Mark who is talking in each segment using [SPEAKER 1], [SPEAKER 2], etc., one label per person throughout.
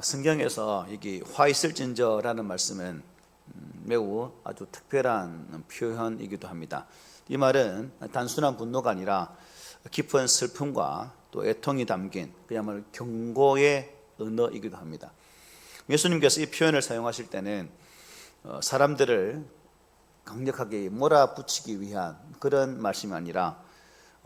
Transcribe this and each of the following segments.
[SPEAKER 1] 성경에서 여기 화 있을진저라는 말씀은 매우 아주 특별한 표현이기도 합니다. 이 말은 단순한 분노가 아니라 깊은 슬픔과 또 애통이 담긴 그야말로 경고의 언어이기도 합니다. 예수님께서 이 표현을 사용하실 때는 사람들을 강력하게 몰아붙이기 위한 그런 말씀이 아니라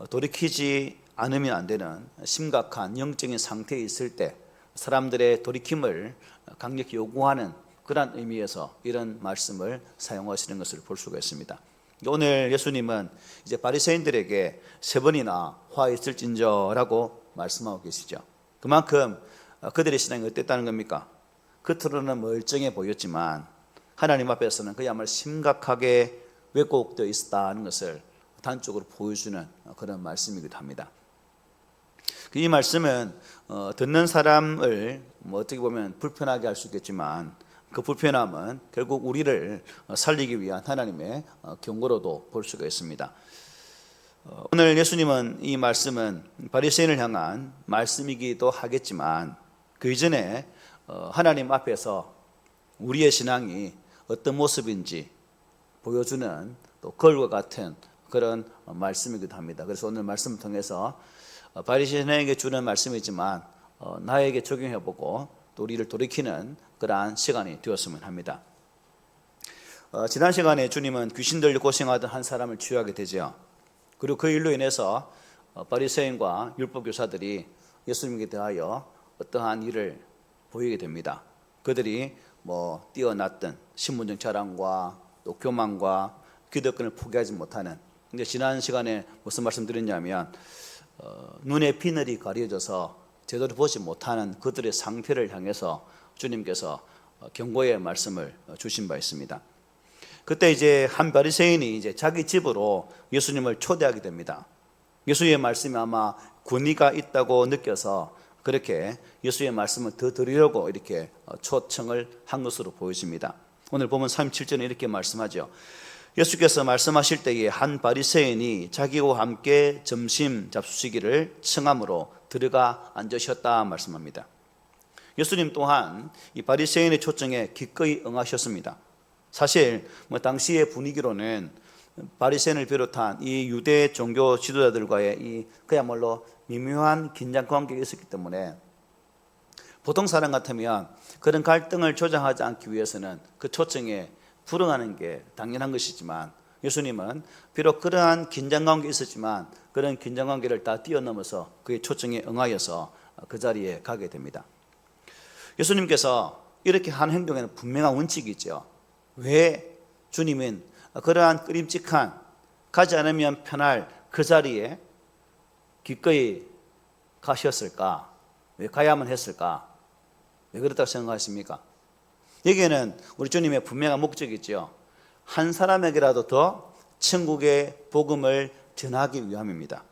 [SPEAKER 1] 돌이키지 않으면 안 되는 심각한 영적인 상태에 있을 때 사람들의 돌이킴을 강력히 요구하는 그런 의미에서 이런 말씀을 사용하시는 것을 볼 수가 있습니다. 오늘 예수님은 이제 바리새인들에게 세 번이나 화 있을진저라고 말씀하고 계시죠. 그만큼 그들의 신앙이 어땠다는 겁니까? 겉으로는 멀쩡해 보였지만 하나님 앞에서는 그야말로 심각하게 왜곡되어 있었다는 것을 단적으로 보여주는 그런 말씀이기도 합니다. 이 말씀은 듣는 사람을 어떻게 보면 불편하게 할 수 있겠지만 그 불편함은 결국 우리를 살리기 위한 하나님의 경고로도 볼 수가 있습니다. 오늘 예수님은 이 말씀은 바리새인을 향한 말씀이기도 하겠지만 그 이전에 하나님 앞에서 우리의 신앙이 어떤 모습인지 보여주는 또 거울과 같은 그런 말씀이기도 합니다. 그래서 오늘 말씀을 통해서 바리새인에게 주는 말씀이지만 나에게 적용해보고 또 우리를 돌이키는 그러한 시간이 되었으면 합니다. 지난 시간에 주님은 귀신들 고생하던 한 사람을 치유하게 되죠. 그리고 그 일로 인해서 바리새인과 율법교사들이 예수님께 대하여 어떠한 일을 보이게 됩니다. 그들이 뛰어났던 신분적 자랑과 또 교만과 기득권을 포기하지 못하는, 근데 지난 시간에 무슨 말씀 드렸냐면 눈에 비늘이 가려져서 제대로 보지 못하는 그들의 상태를 향해서 주님께서 경고의 말씀을 주신 바 있습니다. 그때 이제 한 바리새인이 이제 자기 집으로 예수님을 초대하게 됩니다. 예수의 말씀이 아마 권위가 있다고 느껴서 그렇게 예수의 말씀을 더 드리려고 이렇게 초청을 한 것으로 보여집니다. 오늘 보면 37절에 이렇게 말씀하죠. 예수께서 말씀하실 때에 한 바리새인이 자기와 함께 점심 잡수시기를 청함으로 들어가 앉으셨다 말씀합니다. 예수님 또한 이 바리새인의 초청에 기꺼이 응하셨습니다. 사실 당시의 분위기로는 바리새인을 비롯한 이 유대 종교 지도자들과의 이 그야말로 미묘한 긴장 관계가 있었기 때문에 보통 사람 같으면 그런 갈등을 조장하지 않기 위해서는 그 초청에 불응하는 게 당연한 것이지만 예수님은 비록 그러한 긴장관계가 있었지만 그런 긴장관계를 다 뛰어넘어서 그의 초청에 응하여서 그 자리에 가게 됩니다. 예수님께서 이렇게 한 행동에는 분명한 원칙이 있죠. 왜 주님은 그러한 끄림칙한 가지 않으면 편할 그 자리에 기꺼이 가셨을까? 왜 가야만 했을까? 왜 그렇다고 생각하십니까? 여기에는 우리 주님의 분명한 목적이 있죠. 한 사람에게라도 더 천국의 복음을 전하기 위함입니다.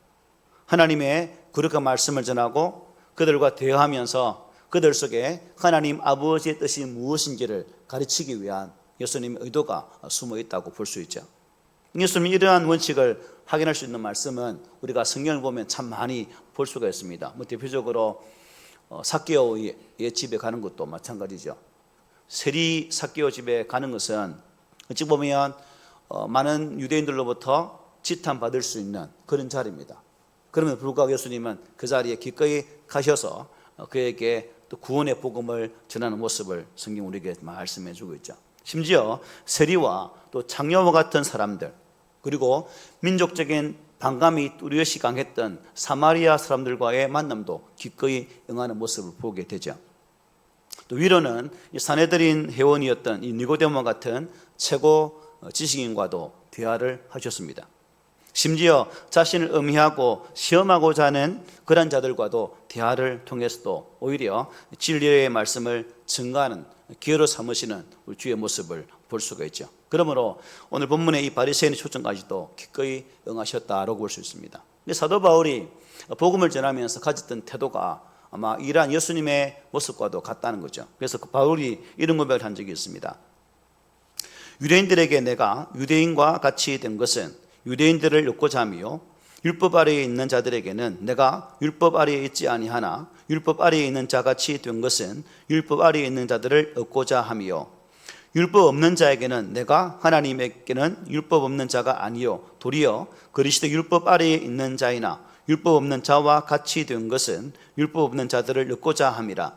[SPEAKER 1] 하나님의 거룩한 말씀을 전하고 그들과 대화하면서 그들 속에 하나님 아버지의 뜻이 무엇인지를 가르치기 위한 예수님의 의도가 숨어 있다고 볼 수 있죠. 예수님이 이러한 원칙을 확인할 수 있는 말씀은 우리가 성경을 보면 참 많이 볼 수가 있습니다. 대표적으로 삭개오의 집에 가는 것도 마찬가지죠. 세리 삭개오 집에 가는 것은 어찌 보면 많은 유대인들로부터 지탄받을 수 있는 그런 자리입니다. 그럼에도 불구하고 예수님은 그 자리에 기꺼이 가셔서 그에게 또 구원의 복음을 전하는 모습을 성경 우리에게 말씀해 주고 있죠. 심지어 세리와 또 장녀와 같은 사람들, 그리고 민족적인 반감이 뚜렷이 강했던 사마리아 사람들과의 만남도 기꺼이 응하는 모습을 보게 되죠. 또 위로는 이 사내들인 회원이었던 이 니고데모와 같은 최고 지식인과도 대화를 하셨습니다. 심지어 자신을 음해하고 시험하고자 하는 그런 자들과도 대화를 통해서도 오히려 진리의 말씀을 증거하는 기회로 삼으시는 우리 주의 모습을 볼 수가 있죠. 그러므로 오늘 본문의 이 바리새인의 초청까지도 기꺼이 응하셨다라고 볼 수 있습니다. 근데 사도 바울이 복음을 전하면서 가졌던 태도가 아마 이러한 예수님의 모습과도 같다는 거죠. 그래서 그 바울이 이런 고백을 한 적이 있습니다. 유대인들에게 내가 유대인과 같이 된 것은 유대인들을 엮고자 하며 율법 아래에 있는 자들에게는 내가 율법 아래에 있지 아니하나 율법 아래에 있는 자같이 된 것은 율법 아래에 있는 자들을 얻고자 함이요 율법 없는 자에게는 내가 하나님에게는 율법 없는 자가 아니요 도리어 그리스도 율법 아래에 있는 자이나 율법 없는 자와 같이 된 것은 율법 없는 자들을 얻고자 함이라.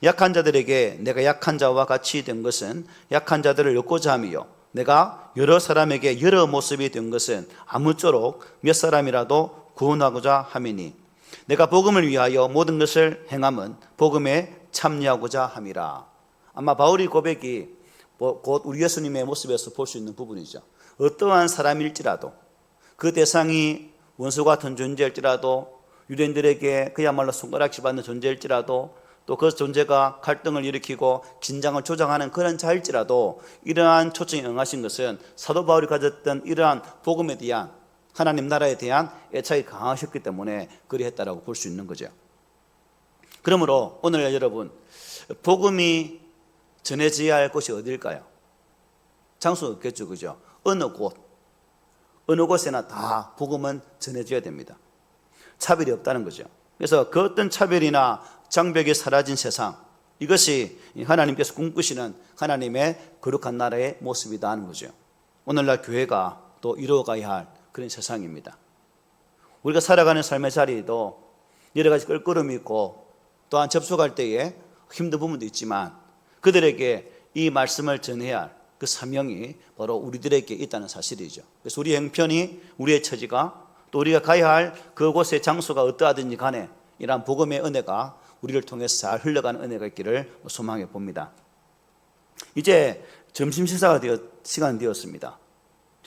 [SPEAKER 1] 약한 자들에게 내가 약한 자와 같이 된 것은 약한 자들을 얻고자 함이요 내가 여러 사람에게 여러 모습이 된 것은 아무쪼록 몇 사람이라도 구원하고자 함이니 내가 복음을 위하여 모든 것을 행함은 복음에 참여하고자 함이라. 아마 바울의 고백이 곧 우리 예수님의 모습에서 볼 수 있는 부분이죠. 어떠한 사람일지라도 그 대상이 원수 같은 존재일지라도 유대인들에게 그야말로 손가락질 받는 존재일지라도 또 그 존재가 갈등을 일으키고 긴장을 조장하는 그런 자일지라도 이러한 초청에 응하신 것은 사도 바울이 가졌던 이러한 복음에 대한 하나님 나라에 대한 애착이 강하셨기 때문에 그리했다라고 볼 수 있는 거죠. 그러므로 오늘 여러분 복음이 전해져야 할 곳이 어디일까요? 장소가 없겠죠, 그죠? 어느 곳에나 다 복음은 전해져야 됩니다. 차별이 없다는 거죠. 그래서 그 어떤 차별이나 장벽이 사라진 세상, 이것이 하나님께서 꿈꾸시는 하나님의 거룩한 나라의 모습이다 하는 거죠. 오늘날 교회가 또 이루어가야 할 그런 세상입니다. 우리가 살아가는 삶의 자리에도 여러 가지 끌끄름이 있고 또한 접촉할 때에 힘든 부분도 있지만 그들에게 이 말씀을 전해야 할 그 사명이 바로 우리들에게 있다는 사실이죠. 그래서 우리 형편이, 우리의 처지가, 또 우리가 가야 할 그곳의 장소가 어떠하든지 간에 이러한 복음의 은혜가 우리를 통해서 잘 흘러가는 은혜가 있기를 소망해 봅니다. 이제 점심 식사가 시간이 되었습니다.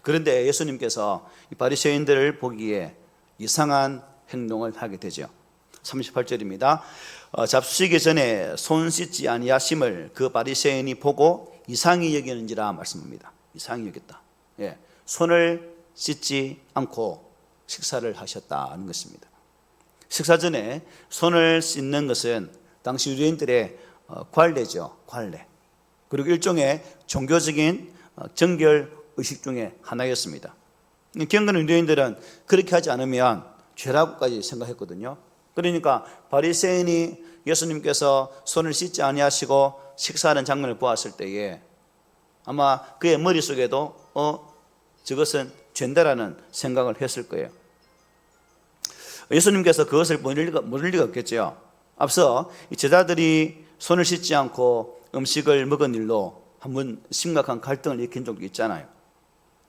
[SPEAKER 1] 그런데 예수님께서 이 바리새인들을 보기에 이상한 행동을 하게 되죠. 38절입니다. 잡수시기 전에 손 씻지 아니하심을 그 바리새인이 보고 이상히 여기는지라 말씀합니다. 이상히 여겼다. 예, 손을 씻지 않고 식사를 하셨다는 것입니다. 식사 전에 손을 씻는 것은 당시 유대인들의 관례죠. 관례. 그리고 일종의 종교적인 정결 의식 중에 하나였습니다. 경건 유대인들은 그렇게 하지 않으면 죄라고까지 생각했거든요. 그러니까 바리새인이 예수님께서 손을 씻지 아니하시고 식사하는 장면을 보았을 때에 아마 그의 머릿속에도 저것은 죄다라는 생각을 했을 거예요. 예수님께서 그것을 모를 리가 없겠죠. 앞서 제자들이 손을 씻지 않고 음식을 먹은 일로 한번 심각한 갈등을 일으킨 적도 있잖아요.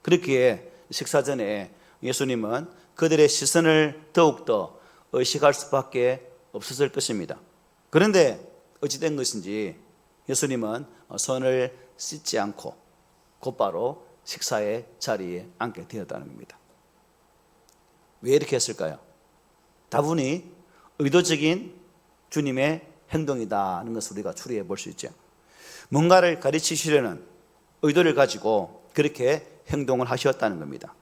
[SPEAKER 1] 그렇기에 식사 전에 예수님은 그들의 시선을 더욱더 의식할 수밖에 없었을 것입니다. 그런데 어찌된 것인지 예수님은 손을 씻지 않고 곧바로 식사의 자리에 앉게 되었다는 겁니다. 왜 이렇게 했을까요? 다분히 의도적인 주님의 행동이다 하는 것을 우리가 추리해 볼 수 있죠. 뭔가를 가르치시려는 의도를 가지고 그렇게 행동을 하셨다는 겁니다.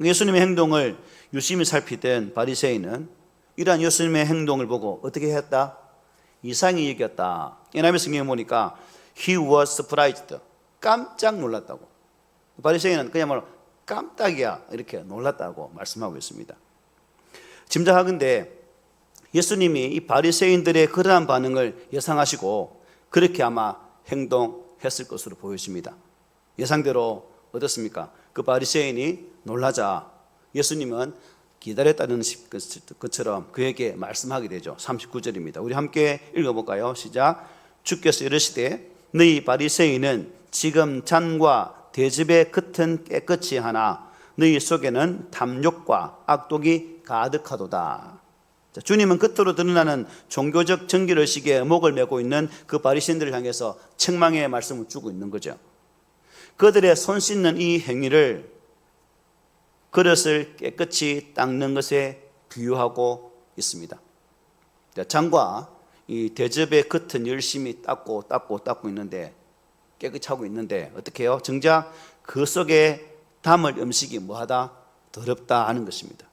[SPEAKER 1] 예수님의 행동을 유심히 살피던 바리새인은 이러한 예수님의 행동을 보고 어떻게 했다? 이상히 여겼다. 예나미 성경에 보니까 He was surprised. 깜짝 놀랐다고. 바리새인은 그야말로 깜짝이야 이렇게 놀랐다고 말씀하고 있습니다. 짐작하건대 예수님이 이 바리새인들의 그러한 반응을 예상하시고 그렇게 아마 행동했을 것으로 보여집니다. 예상대로 어떻습니까? 그 바리새인이 놀라자 예수님은 기다렸다는 것처럼 그에게 말씀하게 되죠. 39절입니다. 우리 함께 읽어볼까요? 시작. 주께서 이르시되 너희 바리새인은 지금 잔과 대접의 겉은 깨끗이 하나 너희 속에는 탐욕과 악독이 가득하도다. 자, 주님은 겉으로 드러나는 종교적 정결의식에 목을 메고 있는 그 바리새인들을 향해서 책망의 말씀을 주고 있는 거죠. 그들의 손 씻는 이 행위를 그릇을 깨끗이 닦는 것에 비유하고 있습니다. 잔과 이 대접의 겉은 열심히 닦고 있는데 깨끗이 하고 있는데 어떻게 해요? 정작 그 속에 담을 음식이 뭐하다? 더럽다 하는 것입니다.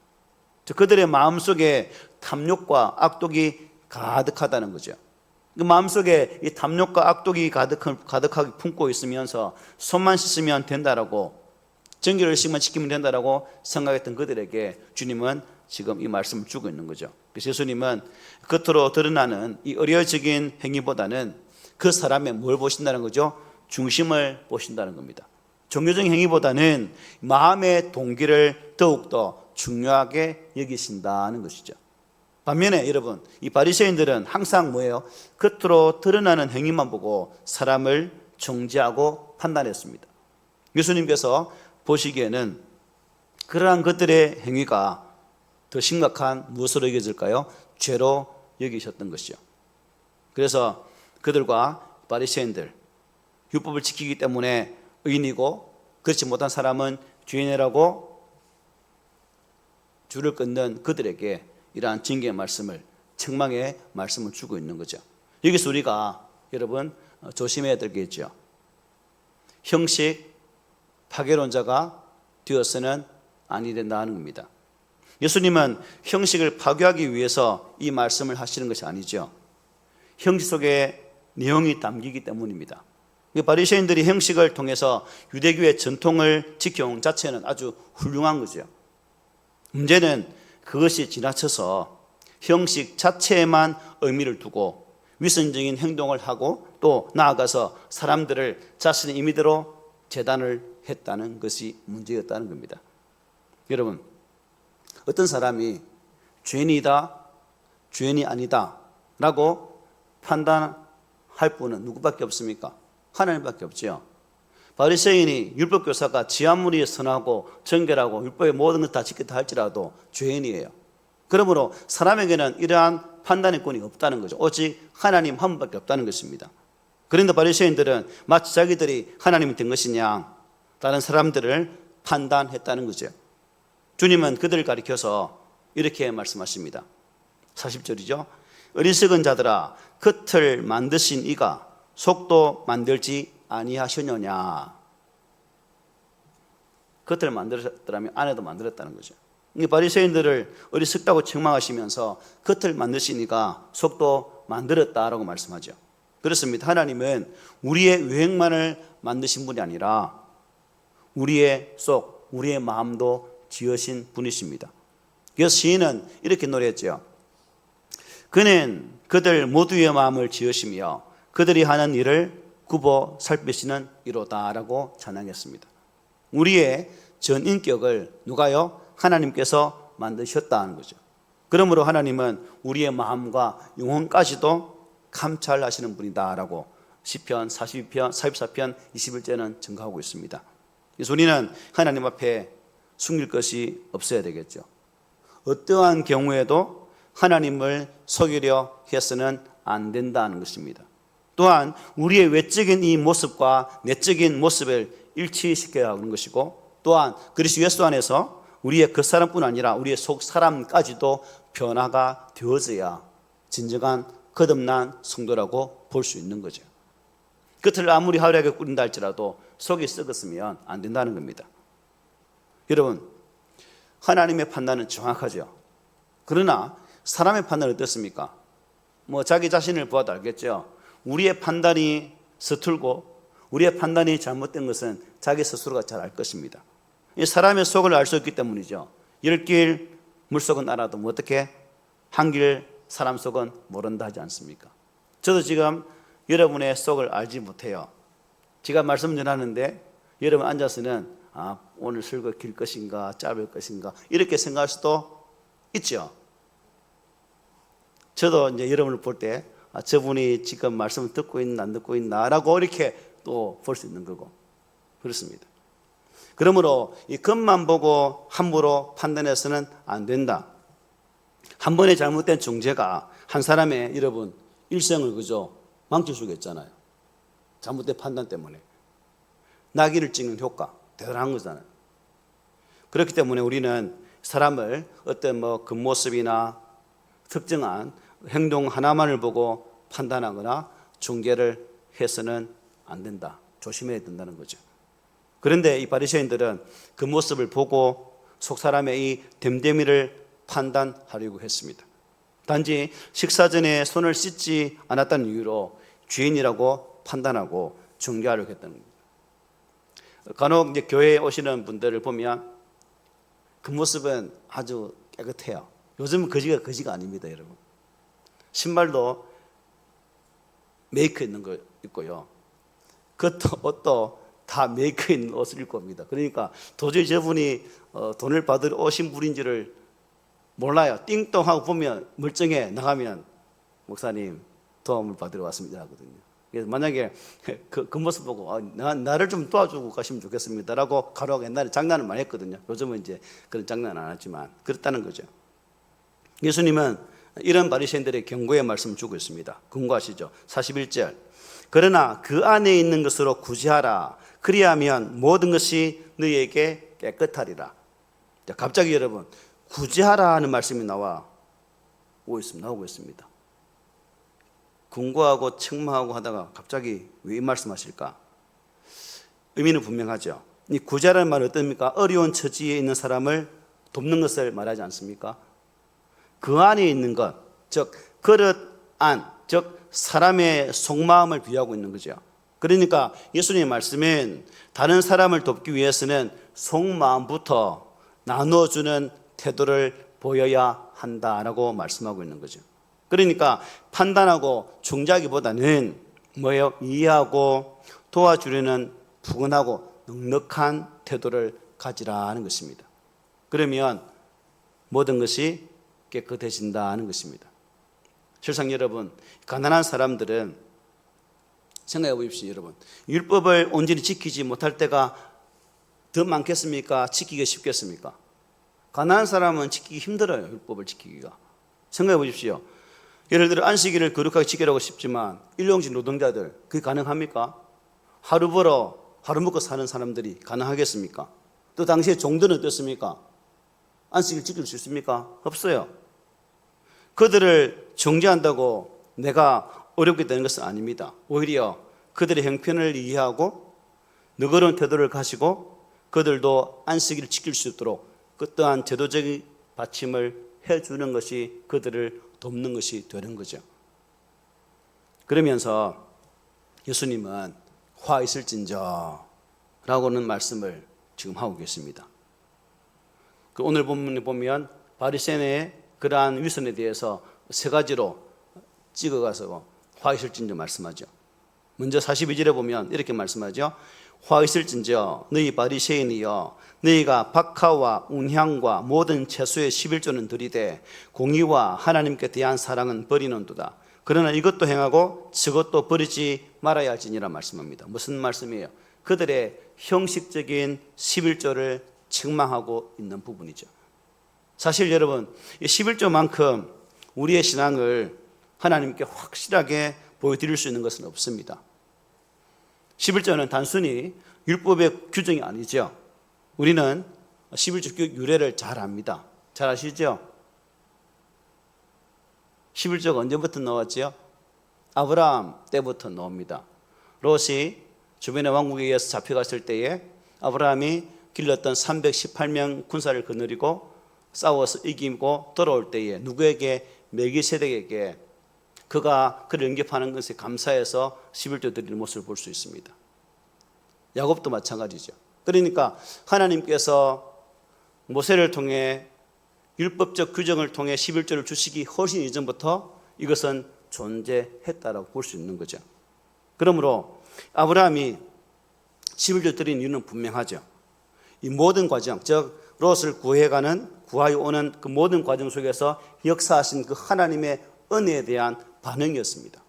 [SPEAKER 1] 그들의 마음속에 탐욕과 악독이 가득하다는 거죠. 그 마음속에 이 탐욕과 악독이 가득하게 품고 있으면서 손만 씻으면 된다라고 정결의식만 지키면 된다라고 생각했던 그들에게 주님은 지금 이 말씀을 주고 있는 거죠. 그래서 예수님은 겉으로 드러나는 이 의례적인 행위보다는 그 사람의 뭘 보신다는 거죠? 중심을 보신다는 겁니다. 종교적인 행위보다는 마음의 동기를 더욱더 중요하게 여기신다는 것이죠. 반면에 여러분, 이 바리새인들은 항상 뭐예요? 겉으로 드러나는 행위만 보고 사람을 정죄하고 판단했습니다. 예수님께서 보시기에는 그러한 것들의 행위가 더 심각한 무엇으로 여겨질까요? 죄로 여기셨던 것이죠. 그래서 그들과 바리새인들, 율법을 지키기 때문에 의인이고 그렇지 못한 사람은 죄인이라고 줄을 끊는 그들에게 이러한 징계의 말씀을, 책망의 말씀을 주고 있는 거죠. 여기서 우리가 여러분 조심해야 될 게 있죠. 형식 파괴론자가 되어서는 아니 된다는 겁니다. 예수님은 형식을 파괴하기 위해서 이 말씀을 하시는 것이 아니죠. 형식 속에 내용이 담기기 때문입니다. 바리새인들이 형식을 통해서 유대교의 전통을 지켜온 자체는 아주 훌륭한 거죠. 문제는 그것이 지나쳐서 형식 자체에만 의미를 두고 위선적인 행동을 하고 또 나아가서 사람들을 자신의 임의대로 재단을 했다는 것이 문제였다는 겁니다. 여러분, 어떤 사람이 죄인이다, 죄인이 아니다 라고 판단할 분은 누구밖에 없습니까? 하나님밖에 없죠. 바리새인이 율법교사가 지 아무리 선하고 정결하고 율법의 모든 것 다 지켰다 할지라도 죄인이에요. 그러므로 사람에게는 이러한 판단의 권이 없다는 거죠. 오직 하나님 한 분밖에 없다는 것입니다. 그런데 바리새인들은 마치 자기들이 하나님이 된 것이냐 다른 사람들을 판단했다는 거죠. 주님은 그들을 가리켜서 이렇게 말씀하십니다. 40절이죠. 어리석은 자들아, 겉을 만드신 이가 속도 만들지 아니하셨느냐. 겉을 만들었더라면 안에도 만들었다는 거죠. 이 바리새인들을 어리석다고 책망하시면서 겉을 만드신 이가 속도 만들었다라고 말씀하죠. 그렇습니다. 하나님은 우리의 외형만을 만드신 분이 아니라 우리의 속, 우리의 마음도 지으신 분이십니다. 그래서 시인은 이렇게 노래했죠. 그는 그들 모두의 마음을 지으시며 그들이 하는 일을 굽어 살피시는 이로다라고 찬양했습니다. 우리의 전 인격을 누가요? 하나님께서 만드셨다는 거죠. 그러므로 하나님은 우리의 마음과 영혼까지도 감찰하시는 분이다라고 시편 42편, 44편 21절은 증거하고 있습니다. 그래서 우리는 하나님 앞에 숨길 것이 없어야 되겠죠. 어떠한 경우에도 하나님을 속이려 해서는 안 된다는 것입니다. 또한 우리의 외적인 이 모습과 내적인 모습을 일치시켜야 하는 것이고 또한 그리스도 예수 안에서 우리의 겉사람뿐 아니라 우리의 속사람까지도 변화가 되어져야 진정한 거듭난 성도라고 볼 수 있는 거죠. 겉을 아무리 화려하게 꾸린다 할지라도 속이 썩었으면 안 된다는 겁니다. 여러분, 하나님의 판단은 정확하죠. 그러나 사람의 판단은 어떻습니까? 자기 자신을 보아도 알겠죠. 우리의 판단이 서툴고 우리의 판단이 잘못된 것은 자기 스스로가 잘 알 것입니다. 사람의 속을 알 수 있기 때문이죠. 10길 물속은 알아도 어떻게 한 길 사람 속은 모른다 하지 않습니까? 저도 지금 여러분의 속을 알지 못해요. 제가 말씀 전하는데 여러분 앉아서는 오늘 설교 길 것인가 짧을 것인가 이렇게 생각할 수도 있죠. 저도 이제 여러분을 볼 때 저분이 지금 말씀을 듣고 있나 안 듣고 있나라고 이렇게 또 볼 수 있는 거고 그렇습니다. 그러므로 이 겉만 보고 함부로 판단해서는 안 된다. 한 번의 잘못된 중재가 한 사람의 여러분 일생을 그저 망칠 수가 있잖아요. 잘못된 판단 때문에 나귀를 찍는 효과 대단한 거잖아요. 그렇기 때문에 우리는 사람을 어떤 겉모습이나 특정한 행동 하나만을 보고 판단하거나 중재를 해서는 안 된다. 조심해야 된다는 거죠. 그런데 이 바리새인들은 그 모습을 보고 속 사람의 이 됨됨이를 판단하려고 했습니다. 단지 식사 전에 손을 씻지 않았다는 이유로 죄인이라고 판단하고 중재하려고 했다는 겁니다. 간혹 이제 교회에 오시는 분들을 보면 그 모습은 아주 깨끗해요. 요즘은 거지가 아닙니다, 여러분. 신발도 메이크 있는 거 입고요. 옷도 다 메이크 있는 옷을 입고 옵니다. 그러니까 도저히 저분이 돈을 받으러 오신 분인지를 몰라요. 띵동하고 보면 멀쩡해 나가면 목사님 도움을 받으러 왔습니다 하거든요. 그래서 만약에 그 모습 보고 나를 좀 도와주고 가시면 좋겠습니다라고 가로하고 옛날에 장난을 많이 했거든요. 요즘은 이제 그런 장난 안 하지만 그렇다는 거죠. 예수님은 이런 바리새인들의 경고의 말씀을 주고 있습니다. 경고하시죠. 41절. 그러나 그 안에 있는 것으로 구제하라. 그리하면 모든 것이 너희에게 깨끗하리라. 자, 갑자기 여러분 구제하라 하는 말씀이 나오고 있습니다. 경고하고 책망하고 하다가 갑자기 왜 이 말씀하실까? 의미는 분명하죠. 이 구제라는 말은 어떻습니까? 어려운 처지에 있는 사람을 돕는 것을 말하지 않습니까? 그 안에 있는 것, 즉 그릇 안, 즉 사람의 속마음을 비유하고 있는 거죠. 그러니까 예수님의 말씀은 다른 사람을 돕기 위해서는 속마음부터 나눠주는 태도를 보여야 한다라고 말씀하고 있는 거죠. 그러니까 판단하고 중재하기보다는 뭐예요? 이해하고 도와주려는 푸근하고 넉넉한 태도를 가지라는 것입니다. 그러면 모든 것이 깨끗해진다는 것입니다. 실상 여러분, 가난한 사람들은 생각해 보십시오. 여러분, 율법을 온전히 지키지 못할 때가 더 많겠습니까? 지키기 쉽겠습니까? 가난한 사람은 지키기 힘들어요. 율법을 지키기가. 생각해 보십시오. 예를 들어 안식일을 거룩하게 지키라고 싶지만 일용직 노동자들 그게 가능합니까? 하루 벌어 하루 먹고 사는 사람들이 가능하겠습니까? 또 당시에 종들은 어떻습니까? 안식일 지킬 수 있습니까? 없어요. 그들을 정죄한다고 내가 어렵게 되는 것은 아닙니다. 오히려 그들의 형편을 이해하고 너그러운 태도를 가지고 그들도 안식일을 지킬 수 있도록 그떠한 제도적인 받침을 해주는 것이 그들을 돕는 것이 되는 거죠. 그러면서 예수님은 화 있을진저 라고는 말씀을 지금 하고 계십니다. 오늘 본문에 보면 바리새인의 그러한 위선에 대해서 세 가지로 찍어가서 화 있을진저 말씀하죠. 먼저 42절에 보면 이렇게 말씀하죠. 화 있을진저 너희 바리새인이여 너희가 박하와 운향과 모든 채소의 11조는 들이되 공의와 하나님께 대한 사랑은 버리는도다. 그러나 이것도 행하고 저것도 버리지 말아야 할지니라 말씀합니다. 무슨 말씀이에요? 그들의 형식적인 11조를 책망하고 있는 부분이죠. 사실 여러분, 이 11조만큼 우리의 신앙을 하나님께 확실하게 보여드릴 수 있는 것은 없습니다. 11조는 단순히 율법의 규정이 아니죠. 우리는 11조 유래를 잘 압니다. 잘 아시죠? 11조가 언제부터 나왔죠? 아브라함 때부터 나옵니다. 롯이 주변의 왕국에 의해서 잡혀갔을 때에 아브라함이 길렀던 318명 군사를 거느리고 싸워서 이기고 돌아올 때에 누구에게? 멜기세덱에게 그가 그를 영접하는 것에 감사해서 11조 드리는 모습을 볼 수 있습니다. 야곱도 마찬가지죠. 그러니까 하나님께서 모세를 통해 율법적 규정을 통해 11조를 주시기 훨씬 이전부터 이것은 존재했다라고 볼 수 있는 거죠. 그러므로 아브라함이 11조 드린 이유는 분명하죠. 이 모든 과정, 즉 롯을 구하여 오는 그 모든 과정 속에서 역사하신 그 하나님의 은혜에 대한 반응이었습니다.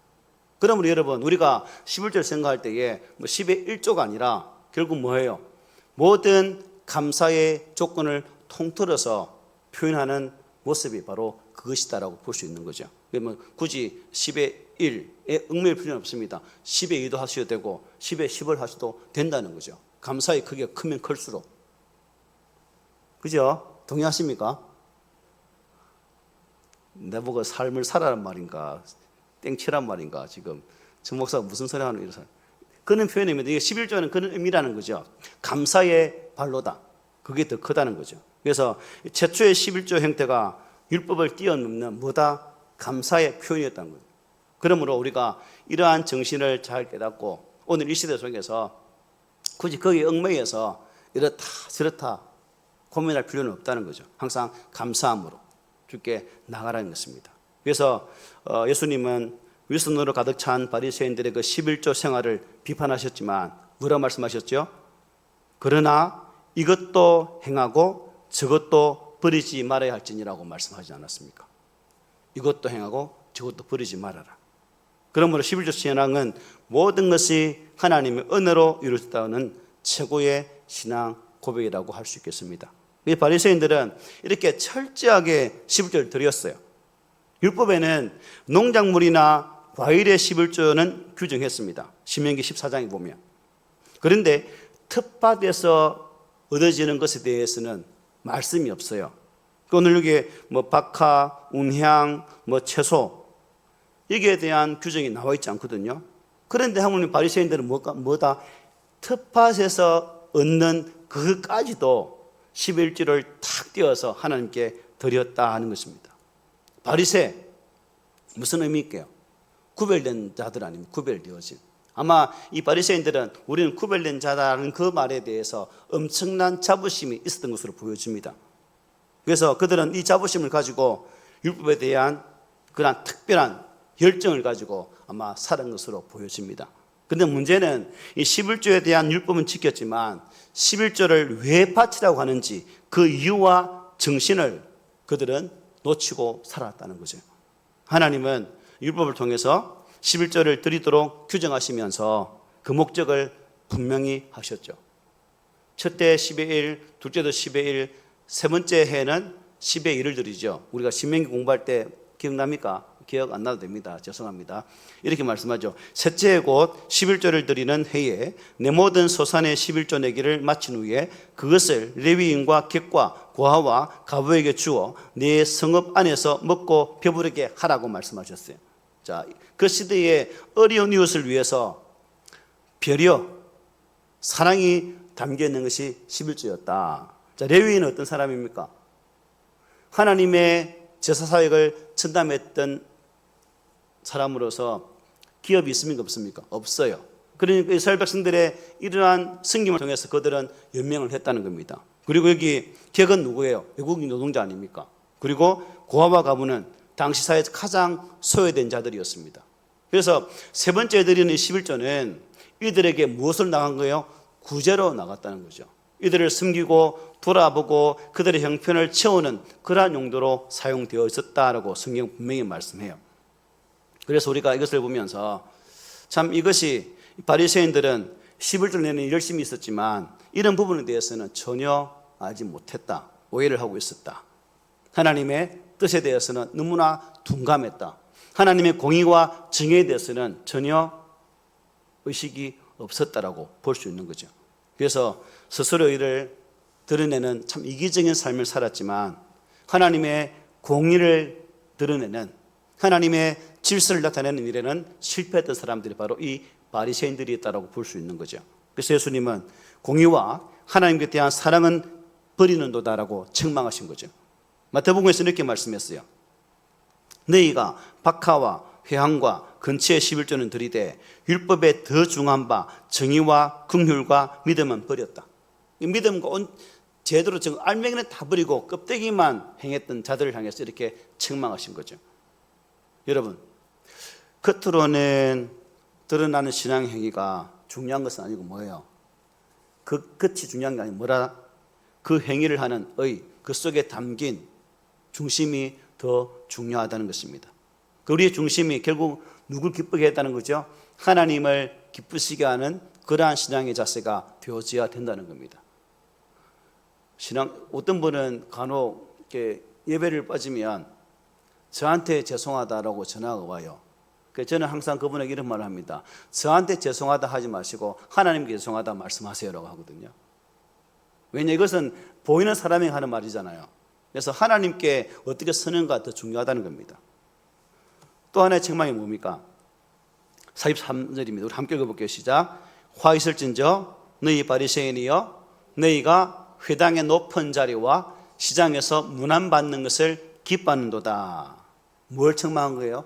[SPEAKER 1] 그러므로 여러분, 우리가 11절 생각할 때에 10의 1조가 아니라 결국 뭐예요? 모든 감사의 조건을 통틀어서 표현하는 모습이 바로 그것이다라고 볼 수 있는 거죠. 그러면 굳이 10의 1에 얽매일 필요는 없습니다. 10의 2도 하셔도 되고 10의 10을 하셔도 된다는 거죠. 감사의 크기가 크면 클수록. 그죠? 동의하십니까? 내보고 삶을 살아란 말인가 땡치란 말인가 지금 정 목사가 무슨 소리 하는 이런 그런 표현입니다. 이게 11조는 그런 의미라는 거죠. 감사의 발로다. 그게 더 크다는 거죠. 그래서 최초의 11조 형태가 율법을 뛰어넘는 뭐다? 감사의 표현이었다는 거예요. 그러므로 우리가 이러한 정신을 잘 깨닫고 오늘 이 시대 속에서
[SPEAKER 2] 굳이 거기에 얽매여서 이렇다 저렇다 고민할 필요는 없다는 거죠. 항상 감사함으로 주께 나가라는 것입니다. 그래서 예수님은 윗선으로 가득 찬 바리새인들의 그 11조 생활을 비판하셨지만 뭐라고 말씀하셨죠? 그러나 이것도 행하고 저것도 버리지 말아야 할지니라고 말씀하지 않았습니까? 이것도 행하고 저것도 버리지 말아라. 그러므로 11조 신앙은 모든 것이 하나님의 은혜로 이루어졌다는 최고의 신앙 고백이라고 할 수 있겠습니다. 이 바리새인들은 이렇게 철저하게 11조를 드렸어요. 율법에는 농작물이나 과일의 11조는 규정했습니다. 신명기 14장에 보면. 그런데 텃밭에서 얻어지는 것에 대해서는 말씀이 없어요. 오늘 여기 박하, 운향, 채소 여기에 대한 규정이 나와 있지 않거든요. 그런데 하물며 바리새인들은 뭐다? 텃밭에서 얻는 그것까지도 11조를 탁 띄어서 하나님께 드렸다 하는 것입니다. 바리새 무슨 의미일까요? 구별된 자들 아닙니까? 구별되어진. 아마 이 바리새인들은 우리는 구별된 자다는 그 말에 대해서 엄청난 자부심이 있었던 것으로 보여집니다. 그래서 그들은 이 자부심을 가지고 율법에 대한 그런 특별한 열정을 가지고 아마 살은 것으로 보여집니다. 그런데 문제는 이 11조에 대한 율법은 지켰지만 11조를 왜 바치라고 하는지 그 이유와 정신을 그들은 놓치고 살았다는 거죠. 하나님은 율법을 통해서 11조를 드리도록 규정하시면서 그 목적을 분명히 하셨죠. 첫째 10의 1, 둘째도 10의 1, 세 번째 해는 10의 1을 드리죠. 우리가 신명기 공부할 때 기억납니까? 기억 안 나도 됩니다. 죄송합니다. 이렇게 말씀하죠. 셋째 해 곧 11조를 드리는 해에 내 모든 소산의 11조 내기를 마친 후에 그것을 레위인과 객과 고아와 가부에게 주어 내 성읍 안에서 먹고 배부르게 하라고 말씀하셨어요. 자, 그 시대의 어려운 이웃을 위해서 배려, 사랑이 담겨 있는 것이 11조였다. 자, 레위인은 어떤 사람입니까? 하나님의 제사 사역을 전담했던 사람으로서 기업이 있습니까? 없습니까? 없어요. 그러니까 이스라엘 백성들의 이러한 승김을 통해서 그들은 연명을 했다는 겁니다. 그리고 여기 객은 누구예요? 외국인 노동자 아닙니까? 그리고 고아와 가부는 당시 사회에서 가장 소외된 자들이었습니다. 그래서 세 번째 드리는 11조는 이들에게 무엇을 나간 거예요? 구제로 나갔다는 거죠. 이들을 숨기고 돌아보고 그들의 형편을 채우는 그러한 용도로 사용되어 있었다라고 성경 분명히 말씀해요. 그래서 우리가 이것을 보면서 참 이것이 바리새인들은 11조 내내 열심히 있었지만 이런 부분에 대해서는 전혀 알지 못했다. 오해를 하고 있었다. 하나님의 뜻에 대해서는 너무나 둔감했다. 하나님의 공의와 정의에 대해서는 전혀 의식이 없었다라고 볼 수 있는 거죠. 그래서 스스로 이를 드러내는 참 이기적인 삶을 살았지만 하나님의 공의를 드러내는 하나님의 질서를 나타내는 일에는 실패했던 사람들이 바로 이 바리새인들이었다라고 볼 수 있는 거죠. 그래서 예수님은 공의와 하나님께 대한 사랑은 버리는도다라고 책망하신 거죠. 마태복음에서 이렇게 말씀했어요. 너희가 박하와 회항과 근처의 11조는 드리되 율법에 더 중한 바 정의와 긍휼과 믿음은 버렸다. 믿음과 제대로 알맹이는 다 버리고 껍데기만 행했던 자들을 향해서 이렇게 책망하신 거죠. 여러분, 겉으로는 드러나는 신앙 행위가 중요한 것은 아니고 뭐예요? 그 끝이 중요한 게 아니고 뭐라? 그 행위를 하는 그 속에 담긴 중심이 더 중요하다는 것입니다. 우리의 중심이 결국 누굴 기쁘게 했다는 거죠? 하나님을 기쁘시게 하는 그러한 신앙의 자세가 되어져야 된다는 겁니다. 어떤 분은 간혹 이렇게 예배를 빠지면 저한테 죄송하다라고 전화가 와요. 그래서 저는 항상 그분에게 이런 말을 합니다. 저한테 죄송하다 하지 마시고 하나님께 죄송하다 말씀하세요라고 하거든요. 왜냐, 이것은 보이는 사람이 하는 말이잖아요. 그래서 하나님께 어떻게 서는가 더 중요하다는 겁니다. 또 하나의 책망이 뭡니까? 43절입니다. 우리 함께 읽어볼게요. 시작. 화 있을진저 너희 바리새인이여 너희가 회당의 높은 자리와 시장에서 문안받는 것을 기뻐하는도다. 뭘 책망한 거예요?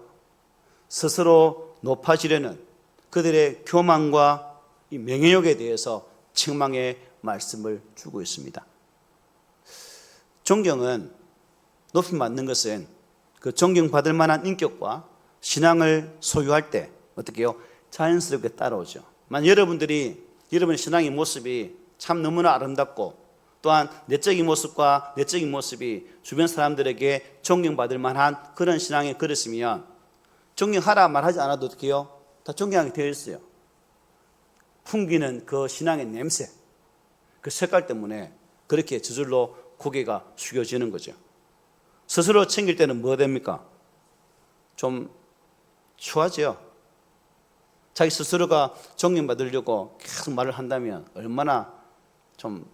[SPEAKER 2] 스스로 높아지려는 그들의 교만과 이 명예욕에 대해서 책망의 말씀을 주고 있습니다. 존경은 높이 받는 것은 그 존경받을 만한 인격과 신앙을 소유할 때 어떻게 해요? 자연스럽게 따라오죠. 만약 여러분들이 여러분의 신앙의 모습이 참 너무나 아름답고 또한 내적인 모습과 내적인 모습이 주변 사람들에게 존경받을 만한 그런 신앙의 그릇이면 존경하라 말하지 않아도 어떻게 해요? 다 존경하게 되어 있어요. 풍기는 그 신앙의 냄새, 그 색깔 때문에 그렇게 저절로 고개가 숙여지는 거죠. 스스로 챙길 때는 뭐가 됩니까? 좀 추하죠. 자기 스스로가 존경받으려고 계속 말을 한다면 얼마나 좀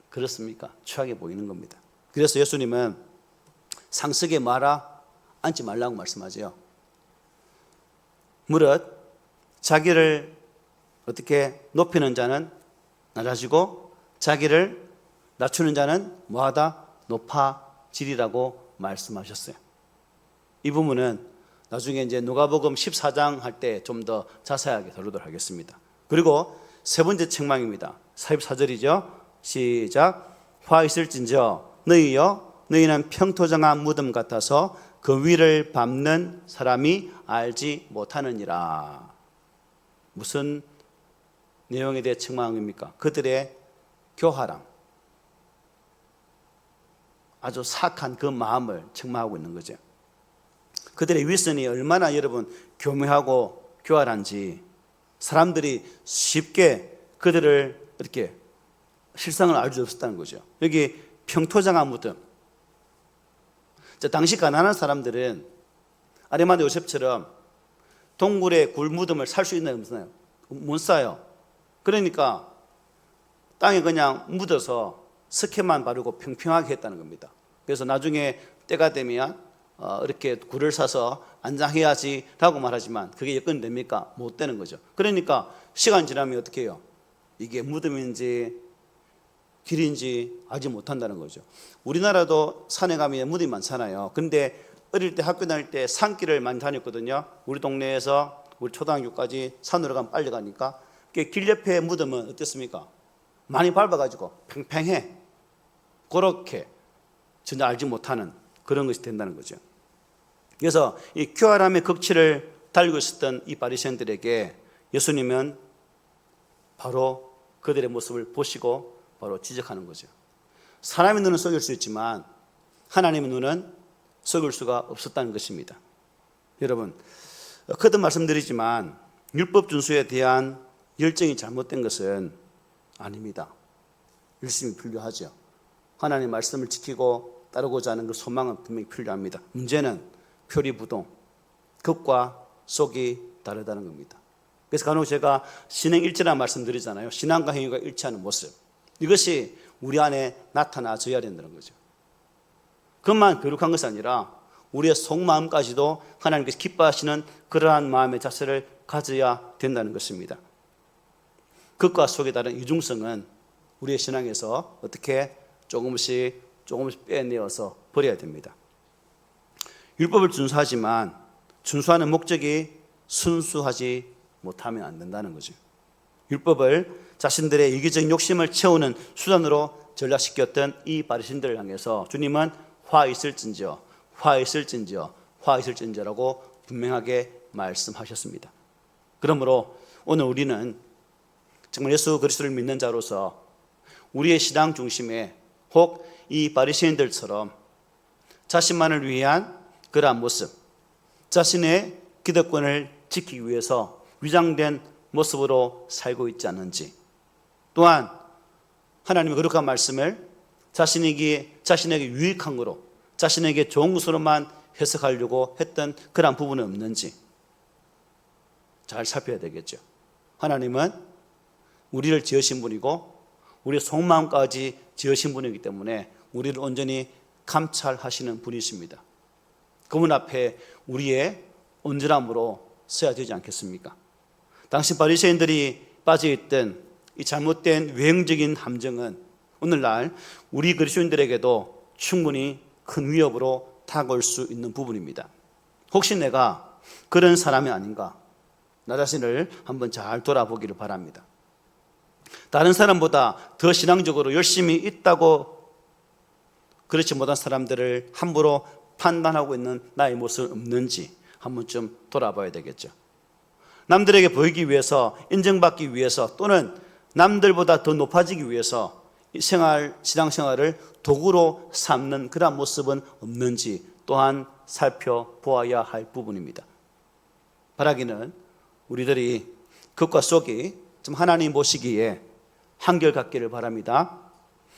[SPEAKER 2] 그렇습니까? 추하게 보이는 겁니다. 그래서 예수님은 상석에 마라, 앉지 말라고 말씀하죠. 무릇 자기를 어떻게 높이는 자는 낮아지고 자기를 낮추는 자는 뭐하다? 높아지리라고 말씀하셨어요. 이 부분은 나중에 이제 누가복음 14장 할 때 좀 더 자세하게 다루도록 하겠습니다. 그리고 세 번째 책망입니다. 44절이죠. 시작. 화 있을진저 너희는 평토정한 무덤 같아서 그 위를 밟는 사람이 알지 못하느니라. 무슨 내용에 대해 책망입니까? 그들의 교활함, 아주 사악한 그 마음을 책망하고 있는 거죠. 그들의 위선이 얼마나 여러분 교묘하고 교활한지 사람들이 쉽게 그들을 이렇게 실상을 알 수 없었다는 거죠. 여기 평토장한 무덤. 당시 가난한 사람들은 아리마다 요셉처럼 동굴의 굴무덤을 살 수 있나요? 없나요? 못 사요. 그러니까 땅에 그냥 묻어서 석회만 바르고 평평하게 했다는 겁니다. 그래서 나중에 때가 되면 이렇게 굴을 사서 안장해야지 라고 말하지만 그게 여건이 됩니까? 못 되는 거죠. 그러니까 시간 지나면 어떻게 해요? 이게 무덤인지 길인지 알지 못한다는 거죠. 우리나라도 산에 가면 무덤이 많잖아요. 근데 어릴 때 학교 다닐 때 산길을 많이 다녔거든요. 우리 동네에서 우리 초등학교까지 산으로 가면 빨리 가니까 길 옆에 무덤은 어땠습니까? 많이 밟아가지고 팽팽해. 그렇게 전혀 알지 못하는 그런 것이 된다는 거죠. 그래서 이 교활함의 극치를 달고 있었던 이 바리새인들에게 예수님은 바로 그들의 모습을 보시고 바로 지적하는 거죠. 사람의 눈은 속일 수 있지만 하나님의 눈은 속일 수가 없었다는 것입니다. 여러분, 거듭 말씀드리지만 율법 준수에 대한 열정이 잘못된 것은 아닙니다. 열심히 필요하죠. 하나님의 말씀을 지키고 따르고자 하는 그 소망은 분명히 필요합니다. 문제는 표리부동, 겉과 속이 다르다는 겁니다. 그래서 간혹 제가 신행일치라는 말씀드리잖아요. 신앙과 행위가 일치하는 모습. 이것이 우리 안에 나타나줘야 된다는 거죠. 그것만 거룩한 것이 아니라 우리의 속마음까지도 하나님께서 기뻐하시는 그러한 마음의 자세를 가져야 된다는 것입니다. 겉과 속에 다른 이중성은 우리의 신앙에서 어떻게 조금씩 빼내어서 버려야 됩니다. 율법을 준수하지만 준수하는 목적이 순수하지 못하면 안 된다는 거죠. 율법을 자신들의 이기적인 욕심을 채우는 수단으로 전락시켰던 이 바리새인들을 향해서 주님은 화 있을진저라고 분명하게 말씀하셨습니다. 그러므로 오늘 우리는 정말 예수 그리스도를 믿는 자로서 우리의 신앙 중심에 혹 이 바리새인들처럼 자신만을 위한 그러한 모습, 자신의 기득권을 지키기 위해서 위장된 모습으로 살고 있지 않은지, 또한 하나님의 거룩한 말씀을 자신에게 유익한 거로, 자신에게 좋은 것으로만 해석하려고 했던 그런 부분은 없는지 잘 살펴야 되겠죠. 하나님은 우리를 지으신 분이고 우리의 속마음까지 지으신 분이기 때문에 우리를 온전히 감찰하시는 분이십니다. 그분 앞에 우리의 온전함으로 서야 되지 않겠습니까? 당시 바리새인들이 빠져있던 이 잘못된 외형적인 함정은 오늘날 우리 그리스도인들에게도 충분히 큰 위협으로 다가올 수 있는 부분입니다. 혹시 내가 그런 사람이 아닌가? 나 자신을 한번 잘 돌아보기를 바랍니다. 다른 사람보다 더 신앙적으로 열심히 있다고 그렇지 못한 사람들을 함부로 판단하고 있는 나의 모습은 없는지 한 번쯤 돌아봐야 되겠죠. 남들에게 보이기 위해서, 인정받기 위해서, 또는 남들보다 더 높아지기 위해서 신앙생활을 도구로 삼는 그런 모습은 없는지 또한 살펴보아야 할 부분입니다. 바라기는 우리들이 극과 속이 좀 하나님 보시기에 한결같기를 바랍니다.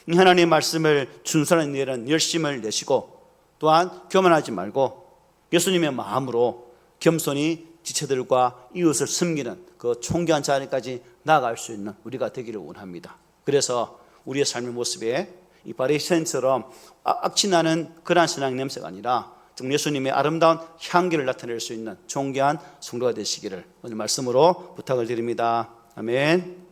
[SPEAKER 2] 하나님의 말씀을 준수하는 일은 열심을 내시고 또한 교만하지 말고 예수님의 마음으로 겸손히 지체들과 이웃을 섬기는 그 존귀한 자리까지 나아갈 수 있는 우리가 되기를 원합니다. 그래서 우리의 삶의 모습에 이 바리새인처럼 악취나는 그러한 신앙 냄새가 아니라 정말 예수님의 아름다운 향기를 나타낼 수 있는 존귀한 성도가 되시기를 오늘 말씀으로 부탁을 드립니다. 아멘.